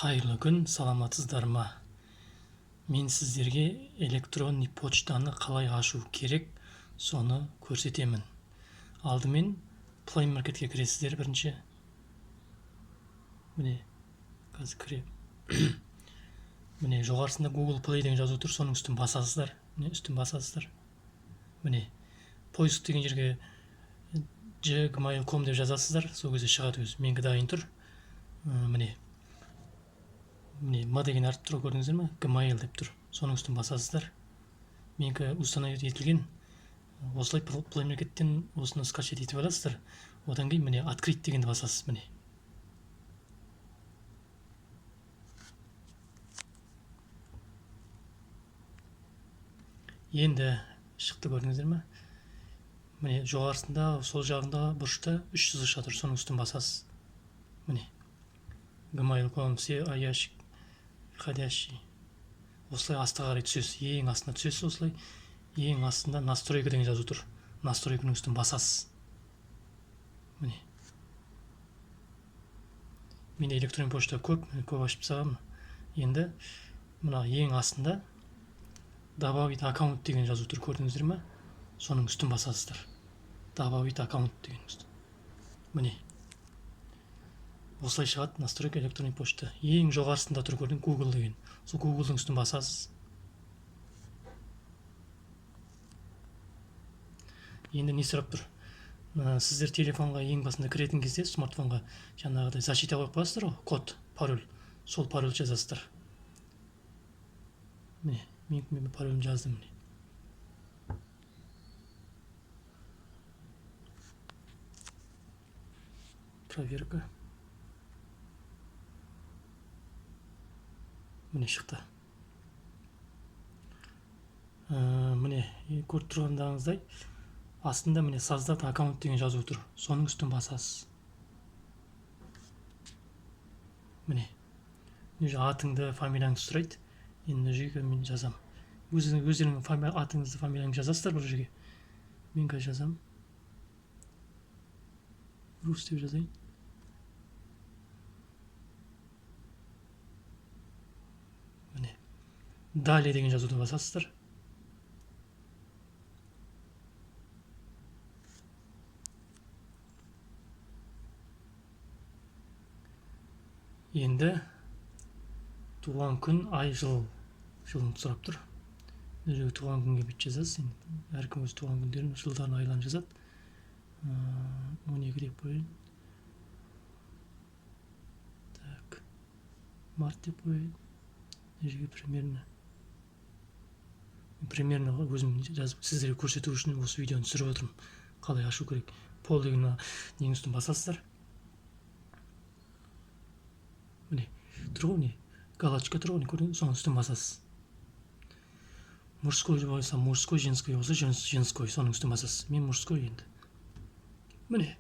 Қайырлы күн, саламатсыздар ма? Мен сіздерге электронный почтаны қалай ашу керек, соны көрсетемін. Алдымен Play Marketке кіресіздер бірінші. Міне, қазір кіре. Міне, жоғарысында Google Play деген жазу тұр, соның үстін басасыздар. Міне, үстін басасыздар. Міне, поиск деген жерге gmail.com деп жазасыздар, сол кезде шығады өзі. Менікі дайын тұр. Міне, м деген әріп тұр, көрдіңіздер ме? Gmail деп тұр. Соның үстін басасыздар. Менікі установить етілген. Осылай Play Markеттен осыны скачать етіп аласыздар. Одан кейін міне открыть дегенді басасыз. Міне. Енді шықты, көрдіңіздер ме? Міне жоғарысында, сол жағында бұрышта 3 сызықша тұр, соның үстін басасыз. Міне. Gmail.com, все ящик входящий. Осылай астыға қарай түсесіз. Ең астына түсесіз осылай. Ең астында настройка деген жазу тұр. Настройканың үстін басасыз. Міне. Менде электронный почта көп ашып тастағанмын. Енді мына ең астында добавить аккаунт деген жазу тұр, көрдіңіздер ме? Соның үстін басасыздар. Добавить аккаунт деген үстін. Міне. Осылай шығады настройка электронный почта. Ең жоғарысында тұр, көрдің, Google деген. Сол Google-дың үстін басасыз. Енді не сұрап тұр? Сіздер телефонға ең басында кіретін кезде, смартфонға жаңағыдай защита қойып қоясыздар ғой, код, пароль. Сол пароль жазасыздар. Міне, мен пароль жаздым. Міне. Проверка. Міне шықты. Міне көріп тұрғандарыңыздай астында міне создать аккаунт деген жазу тұр. Соның үстін басасыз. Міне. Атыңды, фамилияңды сұрайды. Енді жерге мен жазам. Өздеріңнің атыңызды, фамилияңды жазасыздар бұл жерге. Мен қазір жазам. Рус деп жазайын. Міне. Далее деген жазуды басасыздар. Енді туған күн, ай, жыл. Жылын сұрап тұр. Бұл туған күнге бет жазасыз. Әркім өз туған күндерін, жылдарын, айларын жазады. 12 деп қойын. Так. Март деп қойын. Жерге примерно өзім жазып сіздерге көрсету үшін осы видеоны түсіріп отырмын. Қалай ашу керек. Пол деген нең үстін басасыздар. Міне, тұр ғой, не? Галочка тұр ғой, көрдіңіз, соның үстін басасыз. Мужской болса мужской, женской болса женской, соның үстін басасыз. Мен мужской енді. Міне.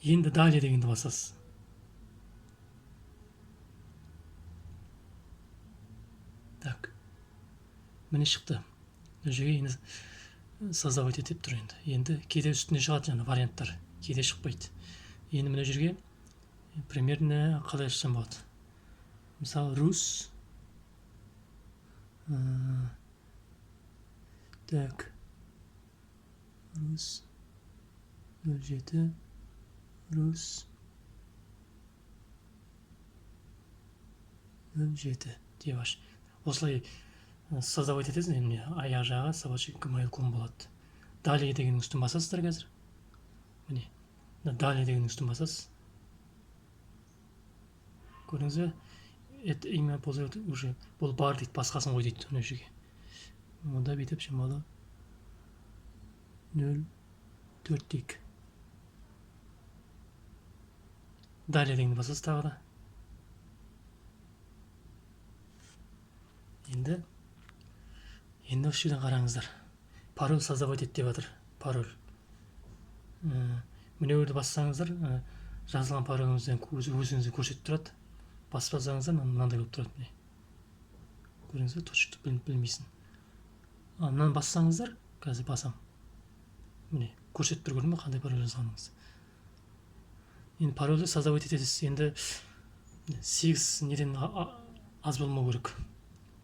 Енді далее дегенді басасыз. Так. Міне шықты. Жерге енді создавать етіп тұр енді. Енді кейде үстіне шығады жаңа варианттар. Кейде шықпайды. Енді міне жерге примерно қалай ашсам болады. Мысалы, рус. Так. Рус. 07. Рус. 07. Деп аш. Осылай создавать етесіз, енді аяқ жағы собачий gmail.com болады. Далее деген үстін басасыздар қазір. Міне. Далее деген үстін басасыз. Көрдіңіз бе? Это имя позовет уже. Бұл бар дейді, басқасын қой дейді. Өне жерге. Онда бүйтіп шамалы 0,4 дейік. Далее дегенді басасыз тағы да. Енді осы жерден қараңыздар. Пароль создавать ет деп жатыр. Пароль. Мынауды бассаңыздар, жазылған пароліңізден өзіңізді көрсетіп тұрады. Баспасаңыздар, мынандай болып тұрады. Көріңіз бе, точно білмейсің. Мынаны бассаңыздар, қазір басам. Міне, көрсетіп тұр, көрдің бе, қандай пароль жазғаныңыз. Енді парольді создавать етесіз. Енді сегіз неден аз болмау керек.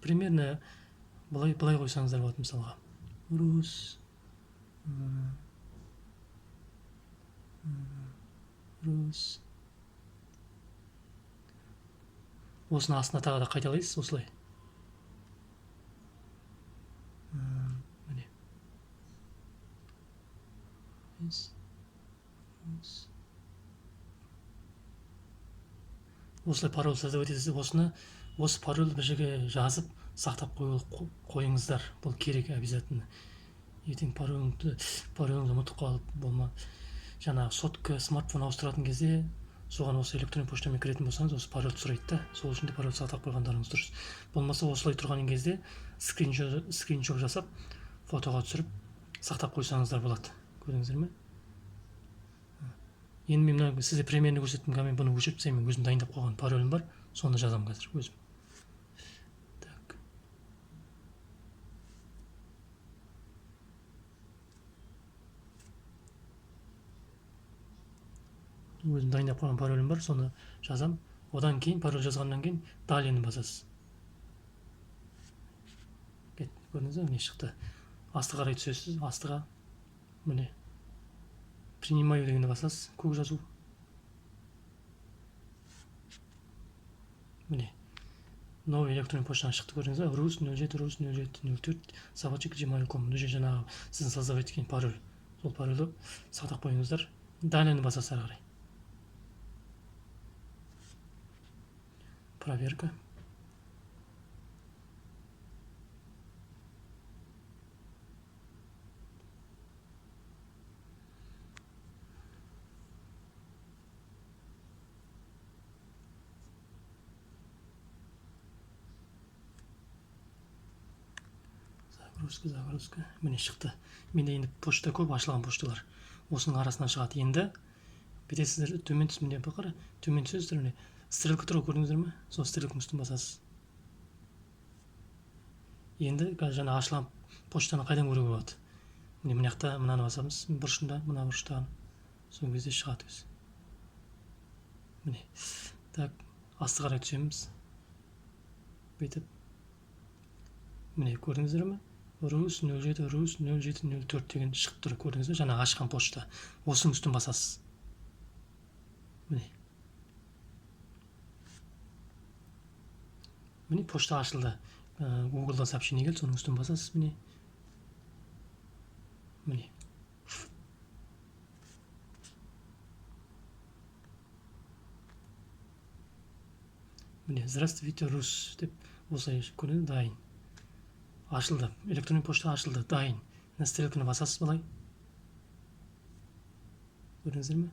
Примерно былай қойсаңыздар болады мысалға. Рус осыны астына тағы да қайталайсыз осылай. Міне. Осылай пароль создавать етесіз. Осы пароль бір жерге жазып сақтап қойыңыздар. Бұл керек обязательно. Ертең пароліңді ұмытып қалып болма. Жаңағы сотка смартфон ауыстыратын кезде соған осы электронный поштамен кіретін болсаңыз, осы пароль сұрайды да. Сол үшін де пароль сақтап қойғандарыңыз дұрыс. Болмаса осылай тұрған кезде скриншот жасап, фотоға түсіріп сақтап қойсаңыздар болады. Көрдіңіздер ме? Енді мен мына сізге примерно көрсеттім, мен бұны өшіріп тастаймын. Өзім дайындап қойған паролім бар, соны жазамын қазір өзім. Так. Өзім дайындап қойған паролім бар, соны жазам. Одан кейін пароль жазғаннан кейін далені басасыз. Көрдіңіз бе, не шықты? Асты қарай түсесіз, астыға міне принимаю дегенді басасыз, көк жазу. Міне новый электронный поштадан шықты, көрдіңіз бе? rus070704 @gmail.com. Бұл жерде жаңағы сіздің создавать еткен пароль. Сол парольді сақтап қойыңыздар. Далені басасыз ары қарай. Проверка. Загрузка. Міне шықты. Менде енді почта көп, ашылған пошталар. Осының арасынан шығады. Енді бүйтесіздер, төмен түсіп, міне қара, төмен түсесіздер, міне стрелка тұр, көрдіңіздер ме? Сол стрелканың үстін басасыз. Енді жаңа ашылған поштаны қайдан көруге болады? Міне жақта мынаны басамыз, бұрышында, мына бұрыштағы. Сол кезде шығады өзі. Міне. Так, асты қарай түсеміз. Бүйтіп. Міне көрдіңіздер ме? rus0704 деген шығып тұр, көрдіңіз бе? Жаңа ашқан пошта. Осының үстін басасыз. Міне. Міне пошта ашылды. Google'дан сообщение келді, соның үстін басасыз. Міне. Міне. Міне, здравствуйте, Рус деп осылай көрінеді, дайын. Ашылды. Электронный пошта ашылды, дайын. Стрелканы басасыз былай. Көрдіңіздер ме?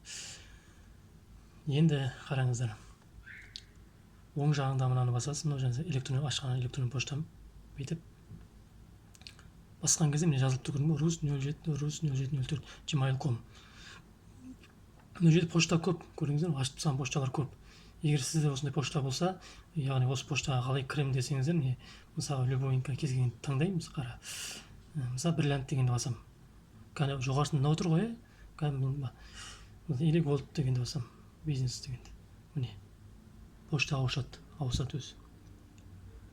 Енді қараңыздар. Оң жағында мынаны басасыз, мынау жаңа ашқан электронный поштам. Бүйтіп басқан кезде міне жазылып тұр, көрдіңіз бе? rus0704 gmail.com. Мына жерде пошта көп, көрдіңіздер ме? Ашып тұрған пошталар көп. Егер сізде осындай пошта болса, яғни осы поштаға қалай кірем десеңіздер, мысалы любой кез келген таңдаймыз, қара. Мысалы бриллиант дегенді басам. Кәне жоғарысында мынау тұр ғой, или голд дегенді басам, бизнес дегенді. Міне пошта ауысады өзі.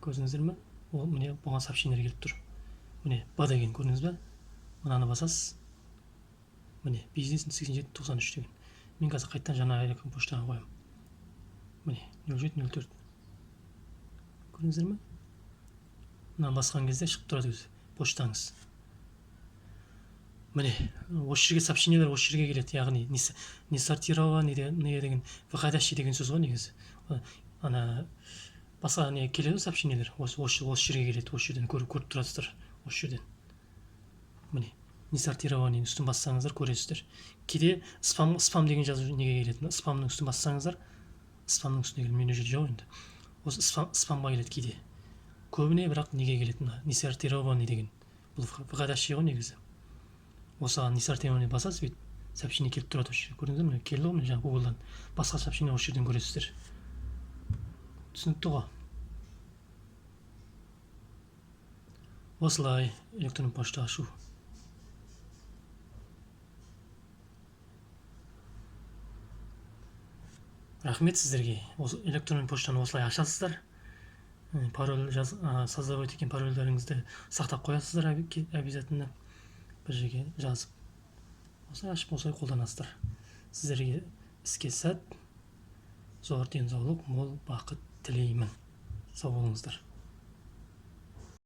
Көрдіңіздер ме? Ол міне бұған сообщениелер келіп тұр. Міне ба деген көрдіңіз бе? Мынаны басасыз. Міне бизнес 8793 деген. Мен қазір қайттан жаңа электронный поштаға қоямын. Міне 0704. Көрдіңіздер ме? Мынаны басқан кезде шығып тұрады өзі поштаңыз. Міне осы жерге сообщениелер осы жерге келеді, яғни не сортированы деген выходящий деген сөз ғой негізі. Ана басқа не келеді сообщениелер осы жерге келеді, осы жерден көріп тұрасыздар, осы жерден. Міне не сортированы үстін бассаңыздар көресіздер. Кейде спам деген жазу неге келеді? Спамның үстін бассаңыздар, спамның үстіне келеді, менің жерде жоқ енді. Осы спамға келеді кейде. Көбіне бірақ неге келеді? Не сортированы деген. Бұл выходящий ғой негізі. Осыған не сортированы басасыз, бүйтіп сообщение келіп тұрады осы жерге. Көрдіңіздер ме? Келді ғой, жаңа Google'дан. Басқа сообщение осы жерден көресіздер. Түсінікті ғой. Осылай электронный пошта ашу. Рахмет сіздерге. Осы электронный поштаны осылай ашасыздар. Пароль создавать еткен парольдеріңізді сақтап қоясыздар обязательно. Бір жерге жазып. Осылай ашып, осылай қолданасыздар. Сіздерге іске сәт, зор денсаулық, мол бақыт тілеймін. Сау болыңыздар.